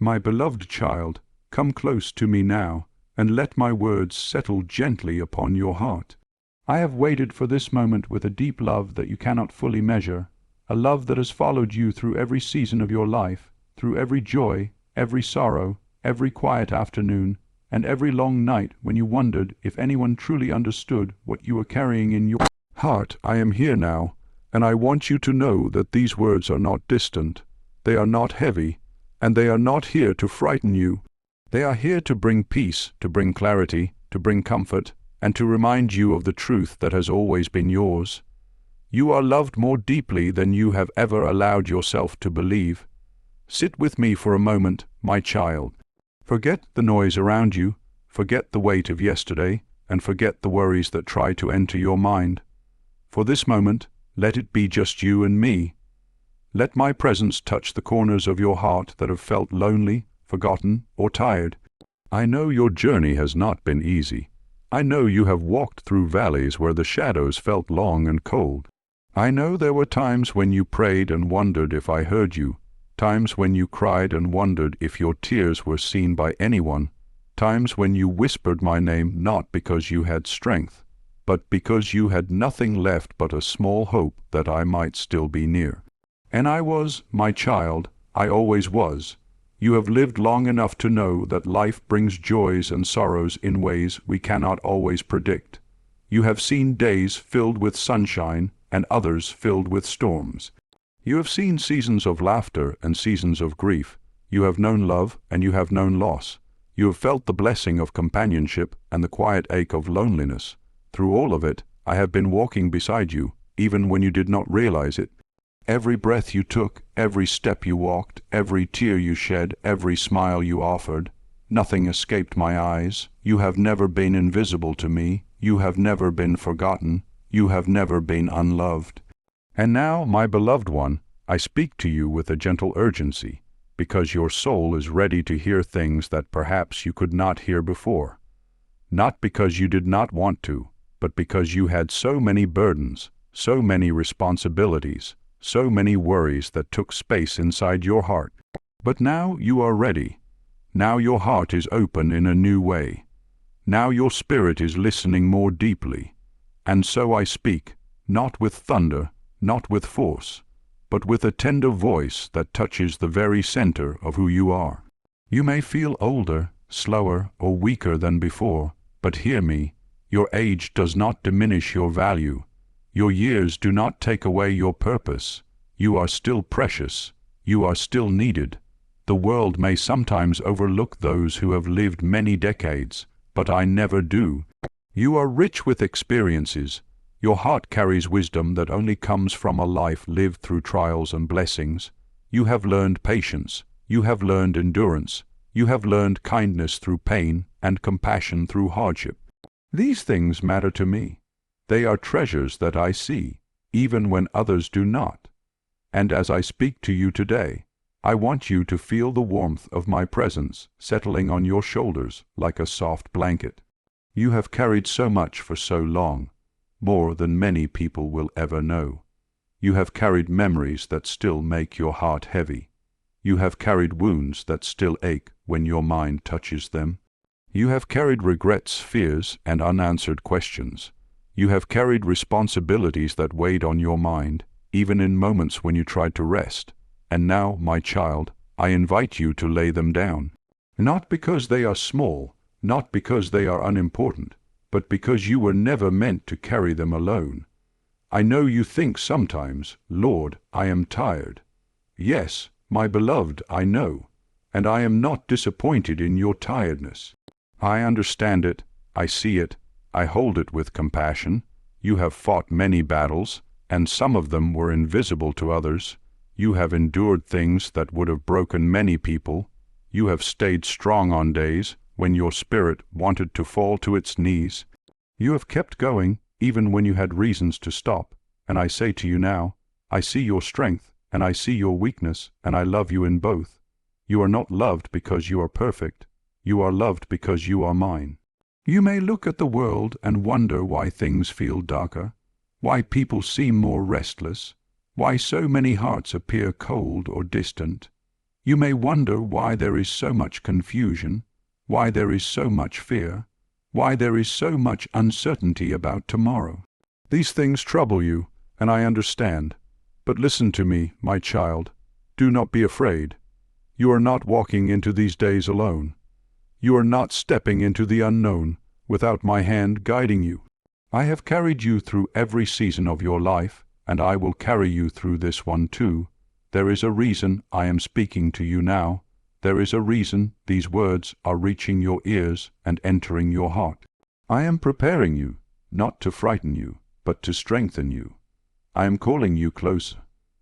My beloved child, come close to me now, and let my words settle gently upon your heart. I have waited for this moment with a deep love that you cannot fully measure, a love that has followed you through every season of your life, through every joy, every sorrow, every quiet afternoon, and every long night when you wondered if anyone truly understood what you were carrying in your heart. I am here now, and I want you to know that these words are not distant, they are not heavy, and they are not here to frighten you. They are here to bring peace, to bring clarity, to bring comfort, and to remind you of the truth that has always been yours. You are loved more deeply than you have ever allowed yourself to believe. Sit with me for a moment, my child. Forget the noise around you, forget the weight of yesterday, and forget the worries that try to enter your mind. For this moment, let it be just you and me. Let my presence touch the corners of your heart that have felt lonely, forgotten, or tired. I know your journey has not been easy. I know you have walked through valleys where the shadows felt long and cold. I know there were times when you prayed and wondered if I heard you, times when you cried and wondered if your tears were seen by anyone, times when you whispered my name not because you had strength, but because you had nothing left but a small hope that I might still be near. And I was, my child, I always was. You have lived long enough to know that life brings joys and sorrows in ways we cannot always predict. You have seen days filled with sunshine and others filled with storms. You have seen seasons of laughter and seasons of grief. You have known love and you have known loss. You have felt the blessing of companionship and the quiet ache of loneliness. Through all of it, I have been walking beside you, even when you did not realize it. Every breath you took, every step you walked, every tear you shed, every smile you offered, nothing escaped my eyes. You have never been invisible to me. You have never been forgotten. You have never been unloved. And now, my beloved one, I speak to you with a gentle urgency, because your soul is ready to hear things that perhaps you could not hear before. Not because you did not want to, but because you had so many burdens, so many responsibilities, so many worries that took space inside your heart. But now you are ready. Now your heart is open in a new way. Now your spirit is listening more deeply. And so I speak, not with thunder, not with force, but with a tender voice that touches the very center of who you are. You may feel older, slower, or weaker than before, but hear me, your age does not diminish your value. Your years do not take away your purpose. You are still precious. You are still needed. The world may sometimes overlook those who have lived many decades, but I never do. You are rich with experiences. Your heart carries wisdom that only comes from a life lived through trials and blessings. You have learned patience. You have learned endurance. You have learned kindness through pain and compassion through hardship. These things matter to me. They are treasures that I see, even when others do not. And as I speak to you today, I want you to feel the warmth of my presence settling on your shoulders like a soft blanket. You have carried so much for so long, more than many people will ever know. You have carried memories that still make your heart heavy. You have carried wounds that still ache when your mind touches them. You have carried regrets, fears, and unanswered questions. You have carried responsibilities that weighed on your mind, even in moments when you tried to rest. And now, my child, I invite you to lay them down. Not because they are small, not because they are unimportant, but because you were never meant to carry them alone. I know you think sometimes, Lord, I am tired. Yes, my beloved, I know, and I am not disappointed in your tiredness. I understand it, I see it, I hold it with compassion. You have fought many battles, and some of them were invisible to others. You have endured things that would have broken many people. You have stayed strong on days when your spirit wanted to fall to its knees. You have kept going even when you had reasons to stop, and I say to you now, I see your strength, and I see your weakness, and I love you in both. You are not loved because you are perfect. You are loved because you are mine. You may look at the world and wonder why things feel darker, why people seem more restless, why so many hearts appear cold or distant. You may wonder why there is so much confusion, why there is so much fear, why there is so much uncertainty about tomorrow. These things trouble you, and I understand. But listen to me, my child. Do not be afraid. You are not walking into these days alone. You are not stepping into the unknown without my hand guiding you. I have carried you through every season of your life, and I will carry you through this one too. There is a reason I am speaking to you now. There is a reason these words are reaching your ears and entering your heart. I am preparing you, not to frighten you, but to strengthen you. I am calling you closer,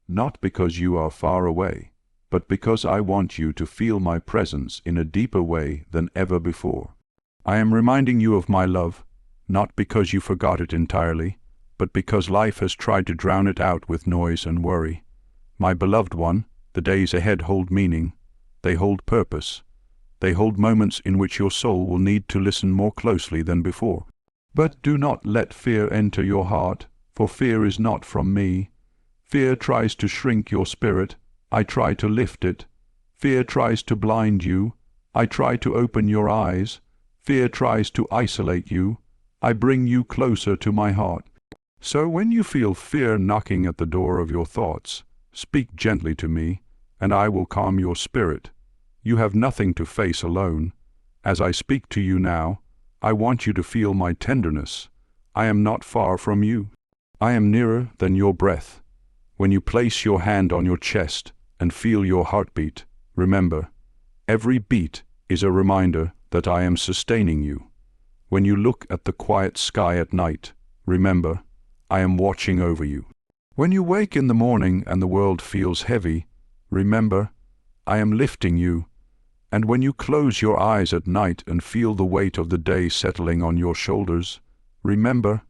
not because you are far away, but because I want you to feel my presence in a deeper way than ever before. I am reminding you of my love, not because you forgot it entirely, but because life has tried to drown it out with noise and worry. My beloved one, the days ahead hold meaning. They hold purpose. They hold moments in which your soul will need to listen more closely than before. But do not let fear enter your heart, for fear is not from me. Fear tries to shrink your spirit. I try to lift it. Fear tries to blind you. I try to open your eyes. Fear tries to isolate you. I bring you closer to my heart. So when you feel fear knocking at the door of your thoughts, speak gently to me, and I will calm your spirit. You have nothing to face alone. As I speak to you now, I want you to feel my tenderness. I am not far from you. I am nearer than your breath. When you place your hand on your chest and feel your heartbeat, remember, every beat is a reminder that I am sustaining you. When you look at the quiet sky at night, remember, I am watching over you. When you wake in the morning and the world feels heavy, remember, I am lifting you. And when you close your eyes at night and feel the weight of the day settling on your shoulders, remember,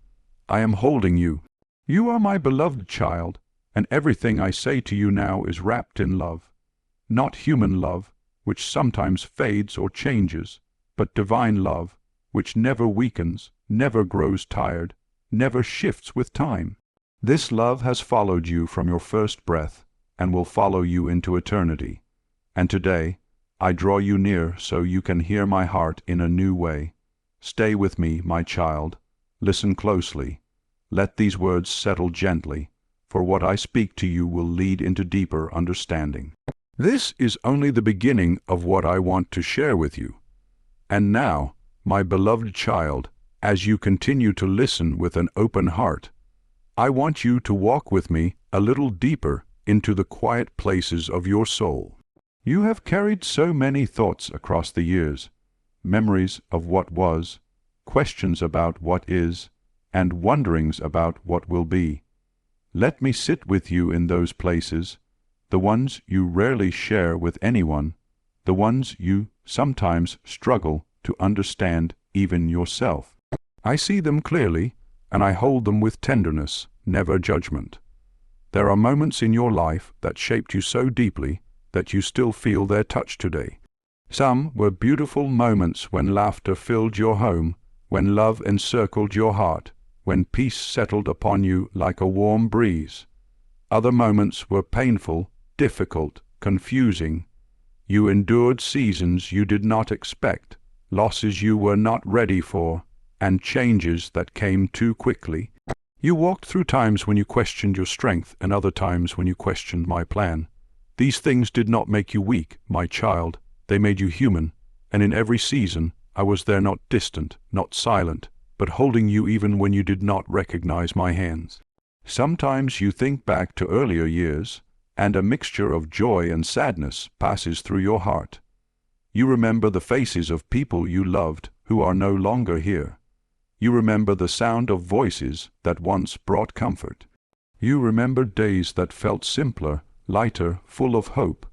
I am holding you. You are my beloved child, and everything I say to you now is wrapped in love. Not human love, which sometimes fades or changes, but divine love, which never weakens, never grows tired, never shifts with time. This love has followed you from your first breath and will follow you into eternity. And today, I draw you near so you can hear my heart in a new way. Stay with me, my child. Listen closely. Let these words settle gently, for what I speak to you will lead into deeper understanding. This is only the beginning of what I want to share with you. And now, my beloved child, as you continue to listen with an open heart, I want you to walk with me a little deeper into the quiet places of your soul. You have carried so many thoughts across the years, memories of what was, questions about what is, and wonderings about what will be. Let me sit with you in those places, the ones you rarely share with anyone, the ones you sometimes struggle to understand even yourself. I see them clearly, and I hold them with tenderness, never judgment. There are moments in your life that shaped you so deeply that you still feel their touch today. Some were beautiful moments when laughter filled your home, when love encircled your heart, when peace settled upon you like a warm breeze. Other moments were painful, difficult, confusing. You endured seasons you did not expect, losses you were not ready for, and changes that came too quickly. You walked through times when you questioned your strength and other times when you questioned my plan. These things did not make you weak, my child. They made you human, and in every season I was there, not distant, not silent, but holding you even when you did not recognize my hands. Sometimes you think back to earlier years, and a mixture of joy and sadness passes through your heart. You remember the faces of people you loved who are no longer here. You remember the sound of voices that once brought comfort. You remember days that felt simpler, lighter, full of hope,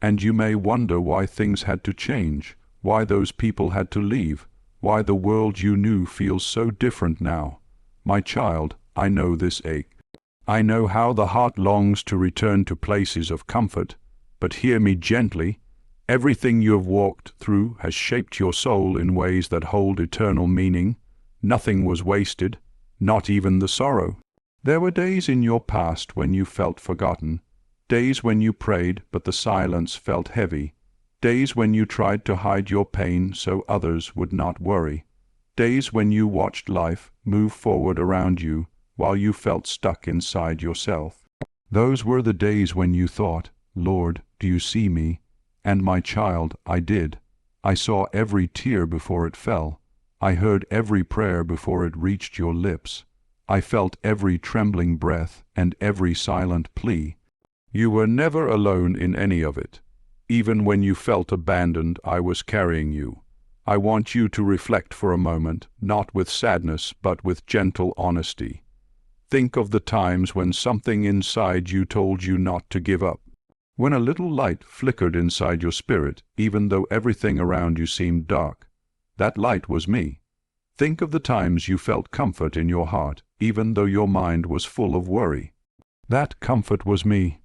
and you may wonder why things had to change, why those people had to leave, why the world you knew feels so different now. My child, I know this ache. I know how the heart longs to return to places of comfort, but hear me gently. Everything you have walked through has shaped your soul in ways that hold eternal meaning. Nothing was wasted, not even the sorrow. There were days in your past when you felt forgotten, Days when you prayed, but the silence felt heavy. Days when you tried to hide your pain so others would not worry. Days when you watched life move forward around you while you felt stuck inside yourself. Those were the days when you thought, "Lord, do you see me?" And my child, I did. I saw every tear before it fell. I heard every prayer before it reached your lips. I felt every trembling breath and every silent plea. You were never alone in any of it. Even when you felt abandoned, I was carrying you. I want you to reflect for a moment, not with sadness, but with gentle honesty. Think of the times when something inside you told you not to give up. When a little light flickered inside your spirit, even though everything around you seemed dark. That light was me. Think of the times you felt comfort in your heart, even though your mind was full of worry. That comfort was me.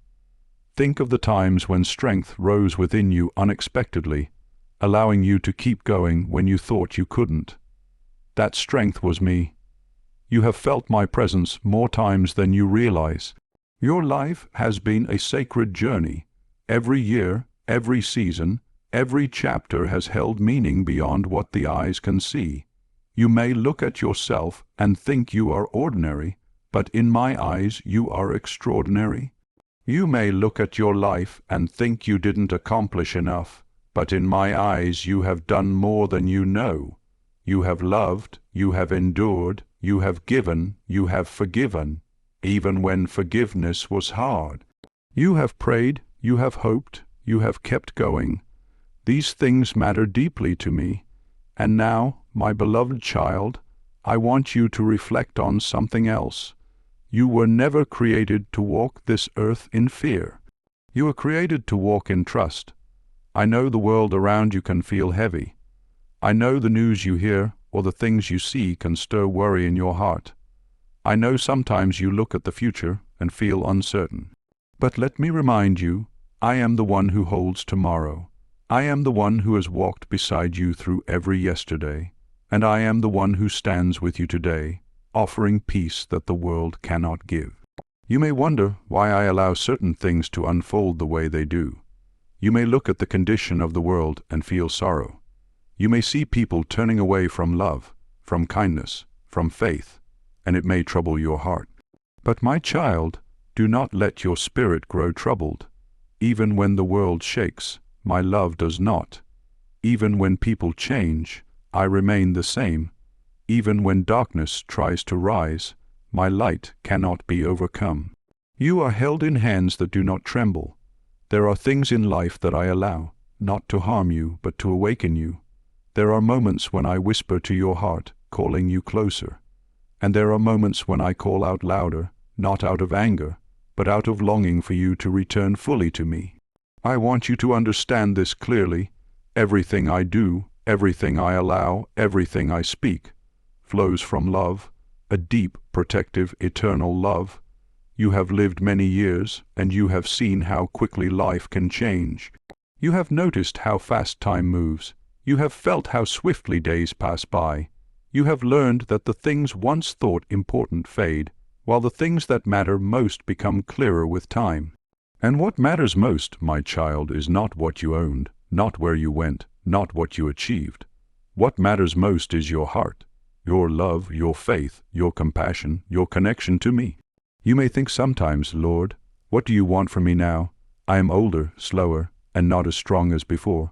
Think of the times when strength rose within you unexpectedly, allowing you to keep going when you thought you couldn't. That strength was me. You have felt my presence more times than you realize. Your life has been a sacred journey. Every year, every season, every chapter has held meaning beyond what the eyes can see. You may look at yourself and think you are ordinary, but in my eyes you are extraordinary. You may look at your life and think you didn't accomplish enough, but in my eyes you have done more than you know. You have loved, you have endured, you have given, you have forgiven, even when forgiveness was hard. You have prayed, you have hoped, you have kept going. These things matter deeply to me. And now, my beloved child, I want you to reflect on something else. You were never created to walk this earth in fear. You were created to walk in trust. I know the world around you can feel heavy. I know the news you hear or the things you see can stir worry in your heart. I know sometimes you look at the future and feel uncertain. But let me remind you, I am the one who holds tomorrow. I am the one who has walked beside you through every yesterday, and I am the one who stands with you today, offering peace that the world cannot give. You may wonder why I allow certain things to unfold the way they do. You may look at the condition of the world and feel sorrow. You may see people turning away from love, from kindness, from faith, and it may trouble your heart. But my child, do not let your spirit grow troubled. Even when the world shakes, my love does not. Even when people change, I remain the same. Even when darkness tries to rise, my light cannot be overcome. You are held in hands that do not tremble. There are things in life that I allow, not to harm you, but to awaken you. There are moments when I whisper to your heart, calling you closer. And there are moments when I call out louder, not out of anger, but out of longing for you to return fully to me. I want you to understand this clearly. Everything I do, everything I allow, everything I speak, flows from love, a deep, protective, eternal love. You have lived many years, and you have seen how quickly life can change. You have noticed how fast time moves. You have felt how swiftly days pass by. You have learned that the things once thought important fade, while the things that matter most become clearer with time. And what matters most, my child, is not what you owned, not where you went, not what you achieved. What matters most is your heart, your love, your faith, your compassion, your connection to me. You may think sometimes, "Lord, what do you want from me now? I am older, slower, and not as strong as before."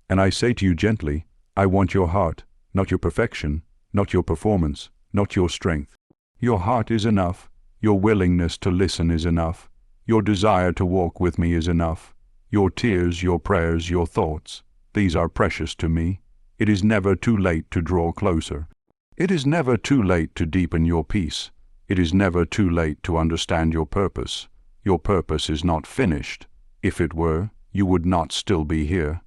And I say to you gently, I want your heart, not your perfection, not your performance, not your strength. Your heart is enough. Your willingness to listen is enough. Your desire to walk with me is enough. Your tears, your prayers, your thoughts, these are precious to me. It is never too late to draw closer. It is never too late to deepen your peace. It is never too late to understand your purpose. Your purpose is not finished. If it were, you would not still be here.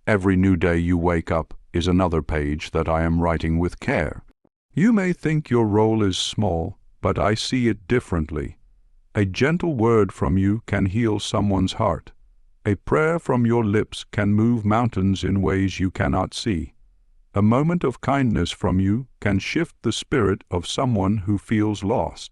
Every new day you wake up is another page that I am writing with care. You may think your role is small, but I see it differently. A gentle word from you can heal someone's heart. A prayer from your lips can move mountains in ways you cannot see. A moment of kindness from you can shift the spirit of someone who feels lost.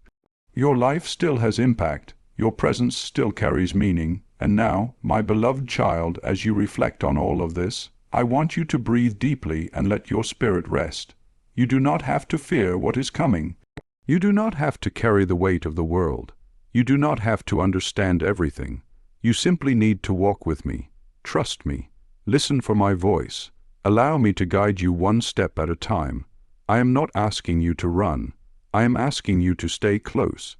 Your life still has impact, Your presence still carries meaning, and now, my beloved child, as you reflect on all of this, I want you to breathe deeply and let your spirit rest. You do not have to fear what is coming. You do not have to carry the weight of the world. You do not have to understand everything. You simply need to walk with me. Trust me. Listen for my voice. Allow me to guide you one step at a time. I am not asking you to run. I am asking you to stay close.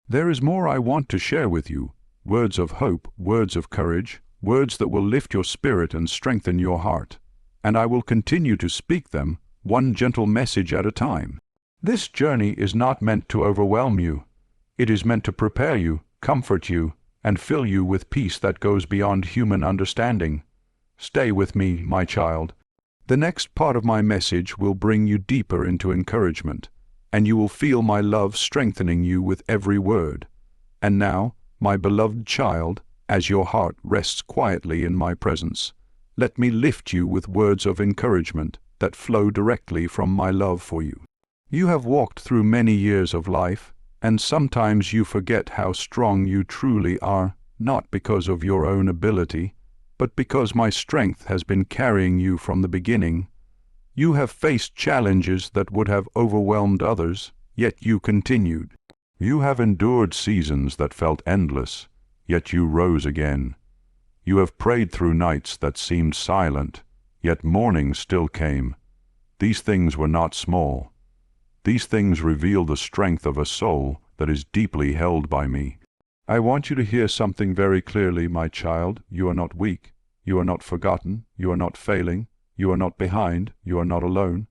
There is more I want to share with you. Words of hope, words of courage, words that will lift your spirit and strengthen your heart. And I will continue to speak them, one gentle message at a time. This journey is not meant to overwhelm you. It is meant to prepare you, comfort you, and fill you with peace that goes beyond human understanding. Stay with me, my child. The next part of my message will bring you deeper into encouragement, and you will feel my love strengthening you with every word. And now, my beloved child, as your heart rests quietly in my presence, let me lift you with words of encouragement that flow directly from my love for you. You have walked through many years of life, and sometimes you forget how strong you truly are, not because of your own ability, but because my strength has been carrying you from the beginning. You have faced challenges that would have overwhelmed others, yet you continued. You have endured seasons that felt endless, yet you rose again. You have prayed through nights that seemed silent, yet morning still came. These things were not small. These things reveal the strength of a soul that is deeply held by me. I want you to hear something very clearly, my child. You are not weak. You are not forgotten. You are not failing. You are not behind. You are not alone.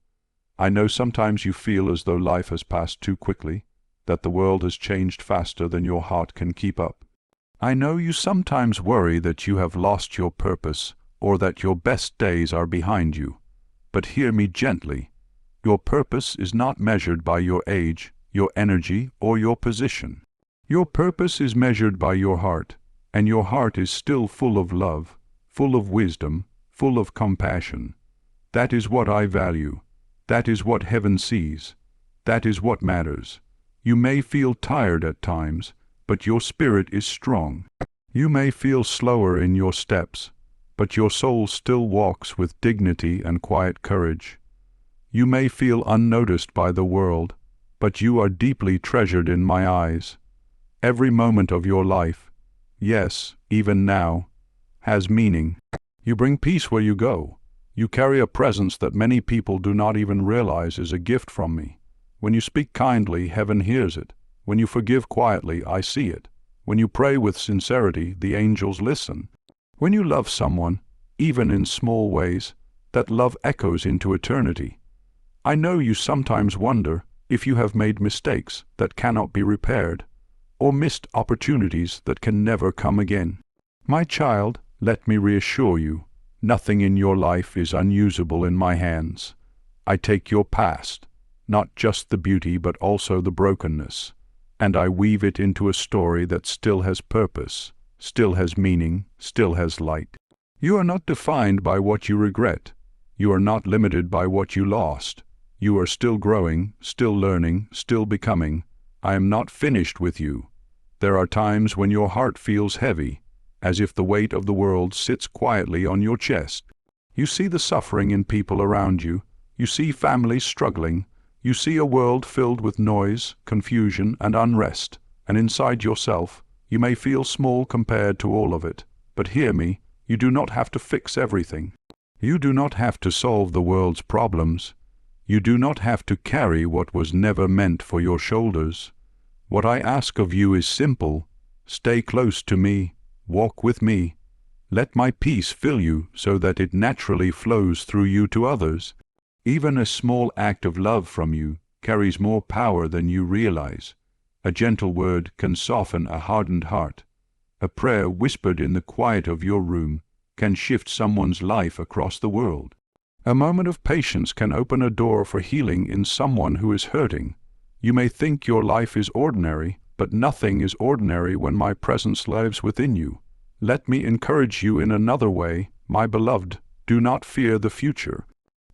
I know sometimes you feel as though life has passed too quickly, that the world has changed faster than your heart can keep up. I know you sometimes worry that you have lost your purpose or that your best days are behind you. But hear me gently. Your purpose is not measured by your age, your energy, or your position. Your purpose is measured by your heart, and your heart is still full of love, full of wisdom, full of compassion. That is what I value. That is what heaven sees. That is what matters. You may feel tired at times, but your spirit is strong. You may feel slower in your steps, but your soul still walks with dignity and quiet courage. You may feel unnoticed by the world, but you are deeply treasured in my eyes. Every moment of your life, yes, even now, has meaning. You bring peace where you go. You carry a presence that many people do not even realize is a gift from me. When you speak kindly, heaven hears it. When you forgive quietly, I see it. When you pray with sincerity, the angels listen. When you love someone, even in small ways, that love echoes into eternity. I know you sometimes wonder if you have made mistakes that cannot be repaired, or missed opportunities that can never come again. My child, let me reassure you, nothing in your life is unusable in my hands. I take your past, not just the beauty but also the brokenness, and I weave it into a story that still has purpose, still has meaning, still has light. You are not defined by what you regret. You are not limited by what you lost. You are still growing, still learning, still becoming. I am not finished with you. There are times when your heart feels heavy, as if the weight of the world sits quietly on your chest. You see the suffering in people around you. You see families struggling. You see a world filled with noise, confusion, and unrest. And inside yourself, you may feel small compared to all of it. But hear me, you do not have to fix everything. You do not have to solve the world's problems. You do not have to carry what was never meant for your shoulders. What I ask of you is simple. Stay close to me. Walk with me. Let my peace fill you so that it naturally flows through you to others. Even a small act of love from you carries more power than you realize. A gentle word can soften a hardened heart. A prayer whispered in the quiet of your room can shift someone's life across the world. A moment of patience can open a door for healing in someone who is hurting. You may think your life is ordinary, but nothing is ordinary when my presence lives within you. Let me encourage you in another way, my beloved. Do not fear the future.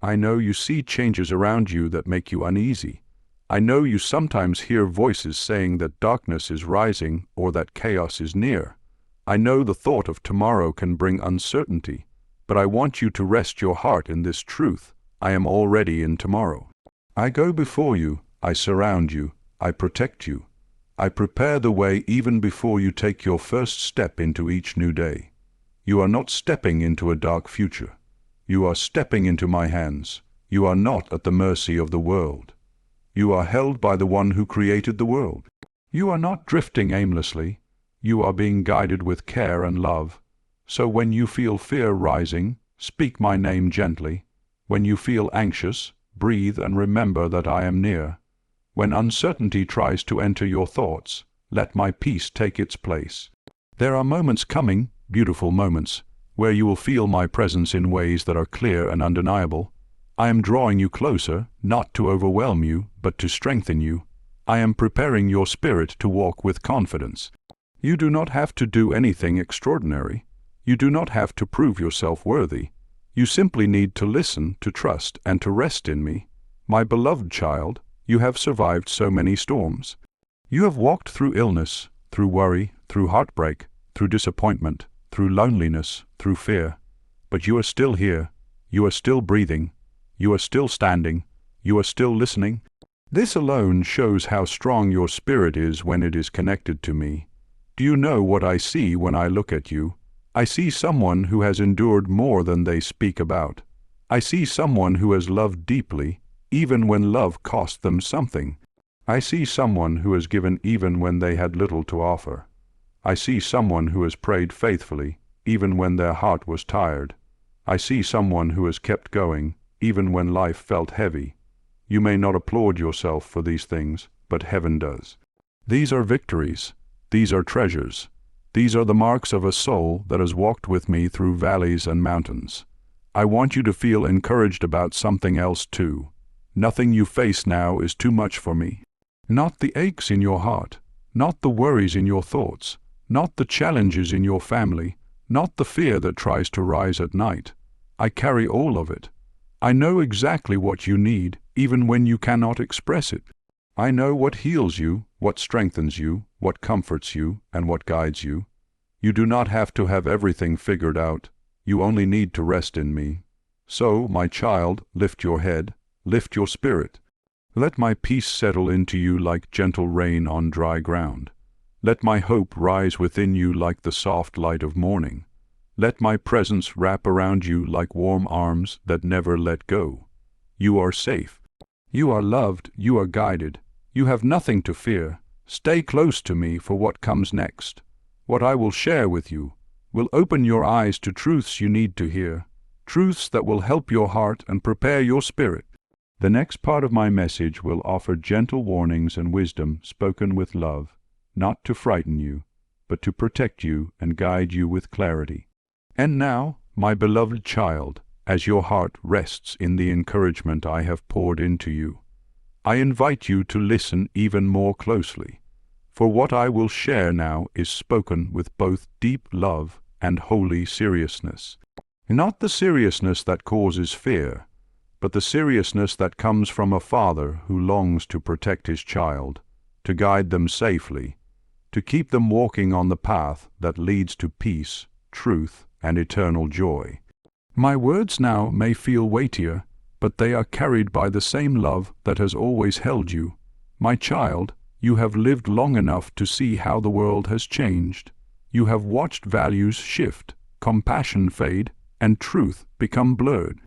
I know you see changes around you that make you uneasy. I know you sometimes hear voices saying that darkness is rising or that chaos is near. I know the thought of tomorrow can bring uncertainty, but I want you to rest your heart in this truth. I am already in tomorrow. I go before you, I surround you, I protect you. I prepare the way even before you take your first step into each new day. You are not stepping into a dark future. You are stepping into my hands. You are not at the mercy of the world. You are held by the one who created the world. You are not drifting aimlessly. You are being guided with care and love. So when you feel fear rising, speak my name gently. When you feel anxious, breathe and remember that I am near. When uncertainty tries to enter your thoughts, let my peace take its place. There are moments coming, beautiful moments, where you will feel my presence in ways that are clear and undeniable. I am drawing you closer, not to overwhelm you, but to strengthen you. I am preparing your spirit to walk with confidence. You do not have to do anything extraordinary. You do not have to prove yourself worthy. You simply need to listen, to trust, and to rest in me. My beloved child, you have survived so many storms. You have walked through illness, through worry, through heartbreak, through disappointment, through loneliness, through fear. But you are still here. You are still breathing. You are still standing. You are still listening. This alone shows how strong your spirit is when it is connected to me. Do you know what I see when I look at you? I see someone who has endured more than they speak about. I see someone who has loved deeply, even when love cost them something. I see someone who has given even when they had little to offer. I see someone who has prayed faithfully, even when their heart was tired. I see someone who has kept going, even when life felt heavy. You may not applaud yourself for these things, but heaven does. These are victories. These are treasures. These are the marks of a soul that has walked with me through valleys and mountains. I want you to feel encouraged about something else too. Nothing you face now is too much for me. Not the aches in your heart, not the worries in your thoughts, not the challenges in your family, not the fear that tries to rise at night. I carry all of it. I know exactly what you need, even when you cannot express it. I know what heals you, what strengthens you, what comforts you, and what guides you. You do not have to have everything figured out. You only need to rest in me. So, my child, lift your head, lift your spirit. Let my peace settle into you like gentle rain on dry ground. Let my hope rise within you like the soft light of morning. Let my presence wrap around you like warm arms that never let go. You are safe. You are loved. You are guided. You have nothing to fear. Stay close to me for what comes next. What I will share with you will open your eyes to truths you need to hear, truths that will help your heart and prepare your spirit. The next part of my message will offer gentle warnings and wisdom spoken with love, not to frighten you, but to protect you and guide you with clarity. And now, my beloved child, as your heart rests in the encouragement I have poured into you, I invite you to listen even more closely, for what I will share now is spoken with both deep love and holy seriousness. Not the seriousness that causes fear, but the seriousness that comes from a father who longs to protect his child, to guide them safely, to keep them walking on the path that leads to peace, truth, and eternal joy. My words now may feel weightier, but they are carried by the same love that has always held you. My child, you have lived long enough to see how the world has changed. You have watched values shift, compassion fade, and truth become blurred.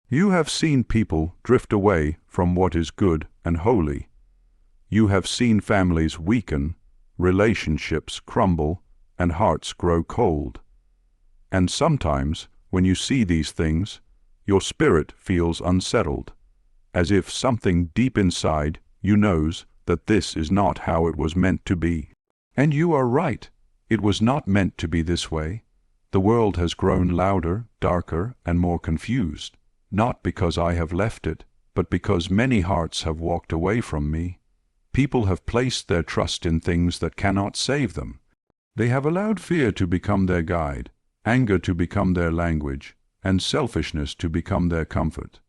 You have seen people drift away from what is good and holy. You have seen families weaken, relationships crumble, and hearts grow cold. And sometimes, when you see these things, your spirit feels unsettled, as if something deep inside you knows that this is not how it was meant to be. And you are right, it was not meant to be this way. The world has grown louder, darker, and more confused, not because I have left it, but because many hearts have walked away from me. People have placed their trust in things that cannot save them. They have allowed fear to become their guide, anger to become their language, and selfishness to become their comfort.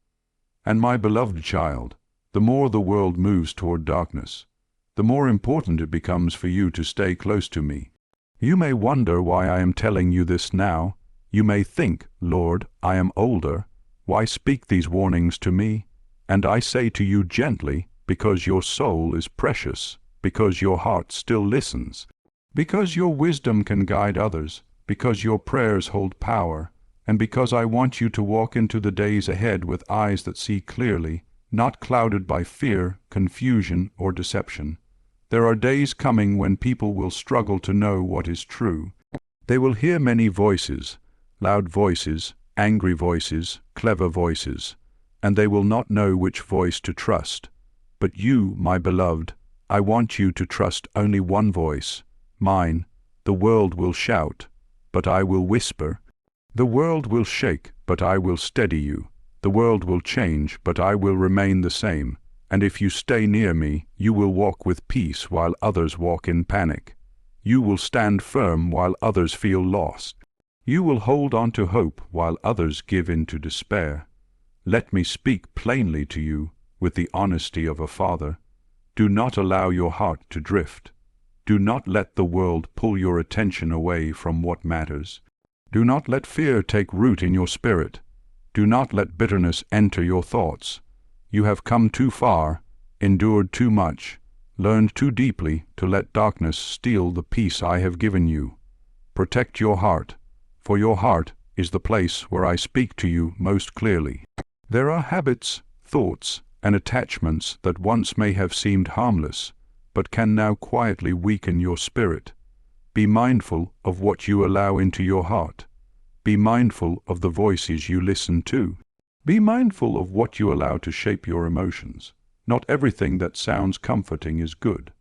And my beloved child, the more the world moves toward darkness, the more important it becomes for you to stay close to me. You may wonder why I am telling you this now. You may think, Lord, I am older. Why speak these warnings to me? And I say to you gently, because your soul is precious, because your heart still listens, because your wisdom can guide others, because your prayers hold power, and because I want you to walk into the days ahead with eyes that see clearly, not clouded by fear, confusion, or deception. There are days coming when people will struggle to know what is true. They will hear many voices, loud voices, angry voices, clever voices, and they will not know which voice to trust. But you, my beloved, I want you to trust only one voice, mine. The world will shout, but I will whisper. The world will shake, but I will steady you. The world will change, but I will remain the same. And if you stay near me, you will walk with peace while others walk in panic. You will stand firm while others feel lost. You will hold on to hope while others give in to despair. Let me speak plainly to you with the honesty of a father. Do not allow your heart to drift. Do not let the world pull your attention away from what matters. Do not let fear take root in your spirit. Do not let bitterness enter your thoughts. You have come too far, endured too much, learned too deeply to let darkness steal the peace I have given you. Protect your heart, for your heart is the place where I speak to you most clearly. There are habits, thoughts, and attachments that once may have seemed harmless, but can now quietly weaken your spirit. Be mindful of what you allow into your heart. Be mindful of the voices you listen to. Be mindful of what you allow to shape your emotions. Not everything that sounds comforting is good.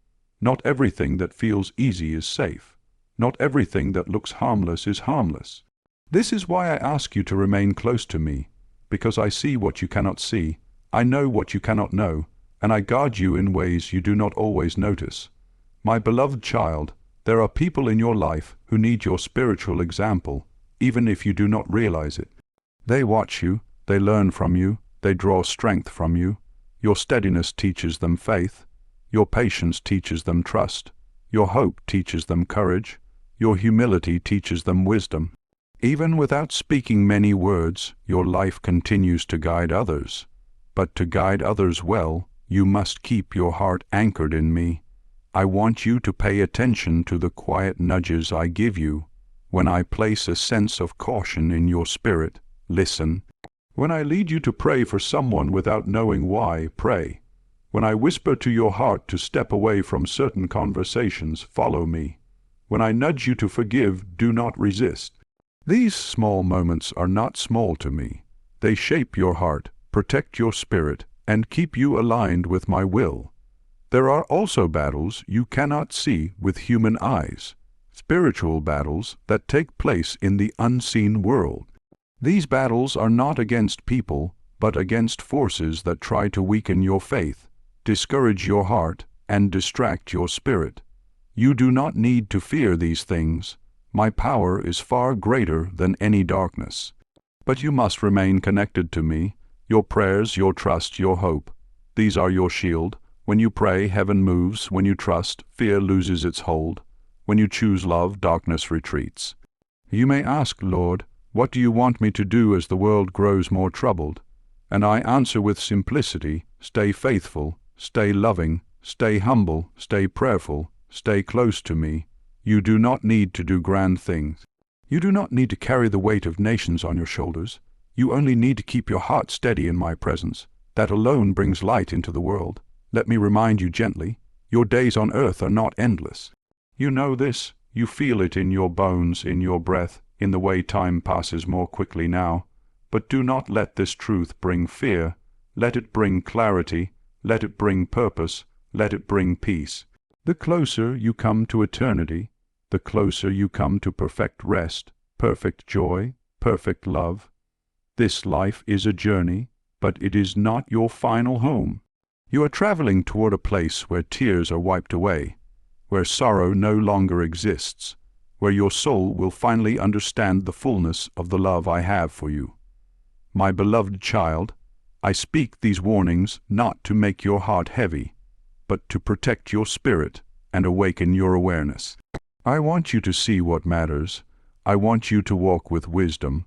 Not everything that feels easy is safe. Not everything that looks harmless is harmless. This is why I ask you to remain close to me, because I see what you cannot see, I know what you cannot know, and I guard you in ways you do not always notice. My beloved child, there are people in your life who need your spiritual example, even if you do not realize it. They watch you, they learn from you, they draw strength from you. Your steadiness teaches them faith. Your patience teaches them trust. Your hope teaches them courage. Your humility teaches them wisdom. Even without speaking many words, your life continues to guide others. But to guide others well, you must keep your heart anchored in me. I want you to pay attention to the quiet nudges I give you. When I place a sense of caution in your spirit, listen. When I lead you to pray for someone without knowing why, pray. When I whisper to your heart to step away from certain conversations, follow me. When I nudge you to forgive, do not resist. These small moments are not small to me. They shape your heart, protect your spirit, and keep you aligned with my will. There are also battles you cannot see with human eyes, spiritual battles that take place in the unseen world. These battles are not against people, but against forces that try to weaken your faith, discourage your heart, and distract your spirit. You do not need to fear these things. My power is far greater than any darkness. But you must remain connected to me, your prayers, your trust, your hope. These are your shield. When you pray, heaven moves. When you trust, fear loses its hold. When you choose love, darkness retreats. You may ask, Lord, what do you want me to do as the world grows more troubled? And I answer with simplicity, stay faithful, stay loving, stay humble, stay prayerful, stay close to me. You do not need to do grand things. You do not need to carry the weight of nations on your shoulders. You only need to keep your heart steady in my presence. That alone brings light into the world. Let me remind you gently, your days on earth are not endless. You know this, you feel it in your bones, in your breath, in the way time passes more quickly now. But do not let this truth bring fear. Let it bring clarity. Let it bring purpose. Let it bring peace. The closer you come to eternity, the closer you come to perfect rest, perfect joy, perfect love. This life is a journey, but it is not your final home. You are traveling toward a place where tears are wiped away, where sorrow no longer exists, where your soul will finally understand the fullness of the love I have for you. My beloved child, I speak these warnings not to make your heart heavy, but to protect your spirit and awaken your awareness. I want you to see what matters. I want you to walk with wisdom.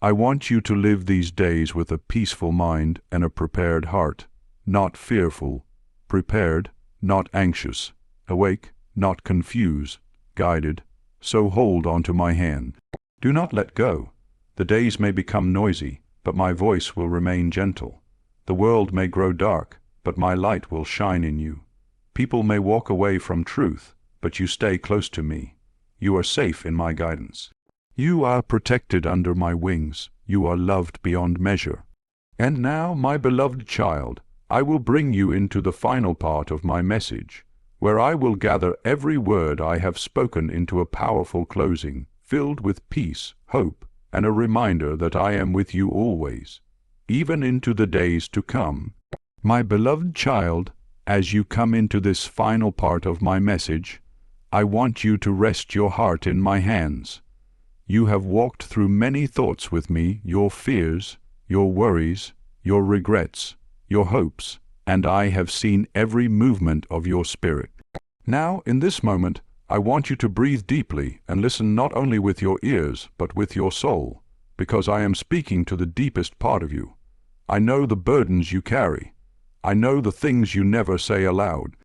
I want you to live these days with a peaceful mind and a prepared heart, not fearful, prepared, not anxious, awake, not confused, guided. So hold on to my hand. Do not let go. The days may become noisy, but my voice will remain gentle. The world may grow dark, but my light will shine in you. People may walk away from truth, but you stay close to me. You are safe in my guidance. You are protected under my wings. You are loved beyond measure. And now, my beloved child, I will bring you into the final part of my message, where I will gather every word I have spoken into a powerful closing, filled with peace, hope, and a reminder that I am with you always, even into the days to come. My beloved child, as you come into this final part of my message, I want you to rest your heart in my hands. You have walked through many thoughts with me, your fears, your worries, your regrets, your hopes, and I have seen every movement of your spirit. Now, in this moment, I want you to breathe deeply and listen not only with your ears, but with your soul, because I am speaking to the deepest part of you. I know the burdens you carry. I know the things you never say aloud.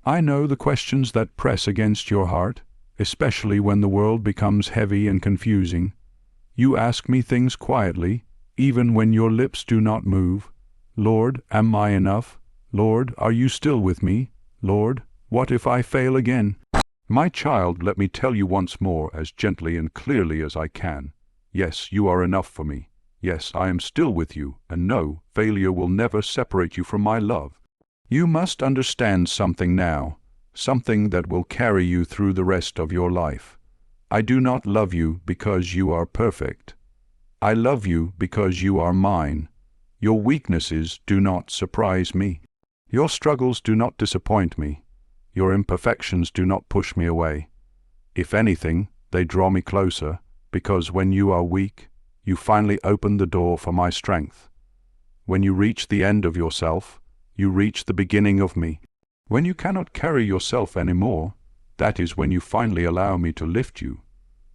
I know the questions that press against your heart, especially when the world becomes heavy and confusing. You ask me things quietly, even when your lips do not move. Lord, am I enough? Lord, are you still with me? Lord, what if I fail again? My child, let me tell you once more, as gently and clearly as I can. Yes, you are enough for me. Yes, I am still with you, and no, failure will never separate you from my love. You must understand something now, something that will carry you through the rest of your life. I do not love you because you are perfect. I love you because you are mine. Your weaknesses do not surprise me. Your struggles do not disappoint me. Your imperfections do not push me away. If anything, they draw me closer, because when you are weak, you finally open the door for my strength. When you reach the end of yourself, you reach the beginning of me. When you cannot carry yourself anymore, that is when you finally allow me to lift you.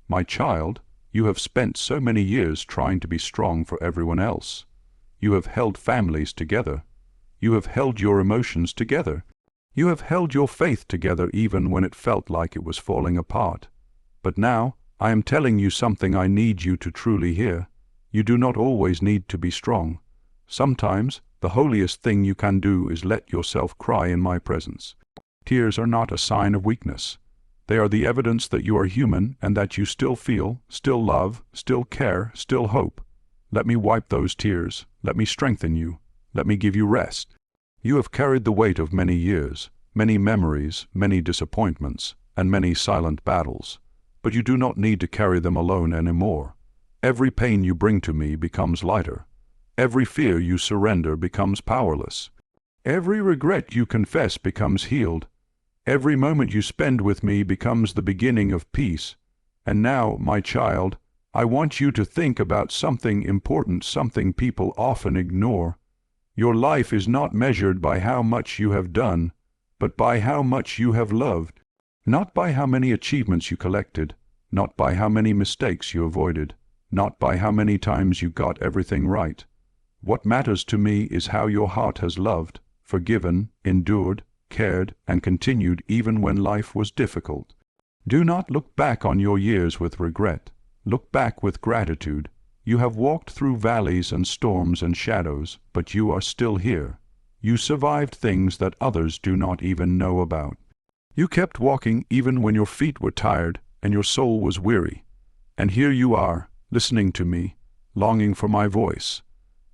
My child, you have spent so many years trying to be strong for everyone else. You have held families together. You have held your emotions together. You have held your faith together even when it felt like it was falling apart. But now, I am telling you something I need you to truly hear. You do not always need to be strong. Sometimes, the holiest thing you can do is let yourself cry in my presence. Tears are not a sign of weakness. They are the evidence that you are human and that you still feel, still love, still care, still hope. Let me wipe those tears. Let me strengthen you. Let me give you rest. You have carried the weight of many years, many memories, many disappointments, and many silent battles. But you do not need to carry them alone anymore. Every pain you bring to me becomes lighter. Every fear you surrender becomes powerless. Every regret you confess becomes healed. Every moment you spend with me becomes the beginning of peace. And now, my child, I want you to think about something important, something people often ignore. Your life is not measured by how much you have done, but by how much you have loved. Not by how many achievements you collected, not by how many mistakes you avoided, not by how many times you got everything right. What matters to me is how your heart has loved, forgiven, endured, cared, and continued even when life was difficult. Do not look back on your years with regret. Look back with gratitude. You have walked through valleys and storms and shadows, but you are still here. You survived things that others do not even know about. You kept walking even when your feet were tired and your soul was weary. And here you are, listening to me, longing for my voice.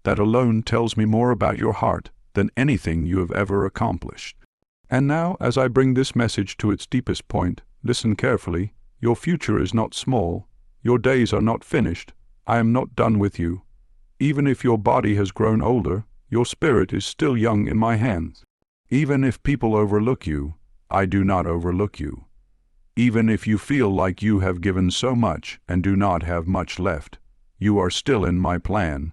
That alone tells me more about your heart than anything you have ever accomplished. And now, as I bring this message to its deepest point, listen carefully. Your future is not small. Your days are not finished. I am not done with you. Even if your body has grown older, your spirit is still young in my hands. Even if people overlook you, I do not overlook you. Even if you feel like you have given so much and do not have much left, you are still in my plan.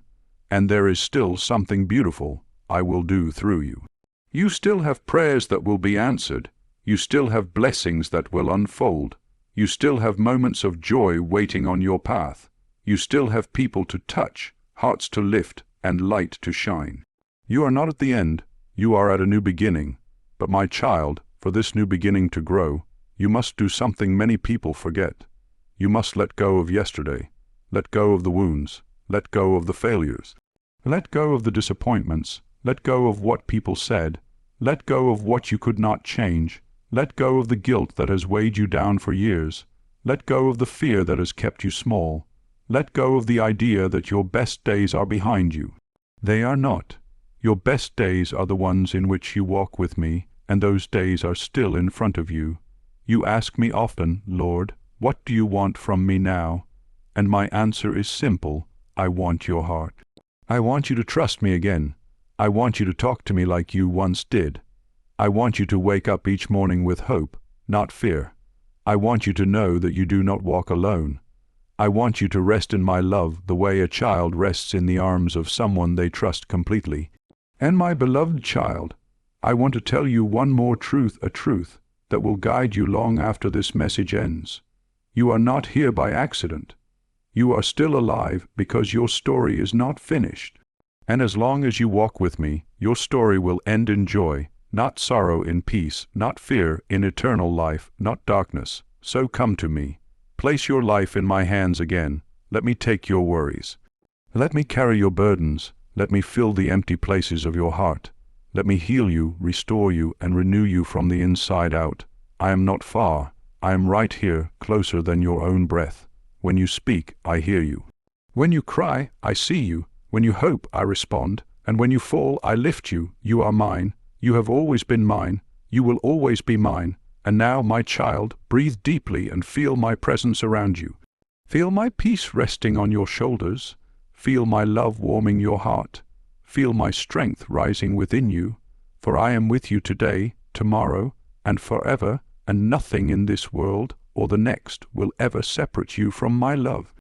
and there is still something beautiful I will do through you. You still have prayers that will be answered. You still have blessings that will unfold. You still have moments of joy waiting on your path. You still have people to touch, hearts to lift, and light to shine. You are not at the end. You are at a new beginning. But my child, for this new beginning to grow, you must do something many people forget. You must let go of yesterday. Let go of the wounds. Let go of the failures. Let go of the disappointments. Let go of what people said. Let go of what you could not change. Let go of the guilt that has weighed you down for years. Let go of the fear that has kept you small. Let go of the idea that your best days are behind you. They are not. Your best days are the ones in which you walk with me, and those days are still in front of you. You ask me often, Lord, what do you want from me now? And my answer is simple: I want your heart. I want you to trust me again. I want you to talk to me like you once did. I want you to wake up each morning with hope, not fear. I want you to know that you do not walk alone. I want you to rest in my love the way a child rests in the arms of someone they trust completely. And my beloved child, I want to tell you one more truth, a truth that will guide you long after this message ends. You are not here by accident. You are still alive because your story is not finished. And as long as you walk with me, your story will end in joy, not sorrow, in peace, not fear, in eternal life, not darkness. So come to me. Place your life in my hands again. Let me take your worries. Let me carry your burdens. Let me fill the empty places of your heart. Let me heal you, restore you, and renew you from the inside out. I am not far. I am right here, closer than your own breath. When you speak, I hear you. When you cry, I see you. When you hope, I respond. And when you fall, I lift you. You are mine. You have always been mine. You will always be mine. And now, my child, breathe deeply and feel my presence around you. Feel my peace resting on your shoulders. Feel my love warming your heart. Feel my strength rising within you. For I am with you today, tomorrow, and forever, and nothing in this world or the next will ever separate you from my love.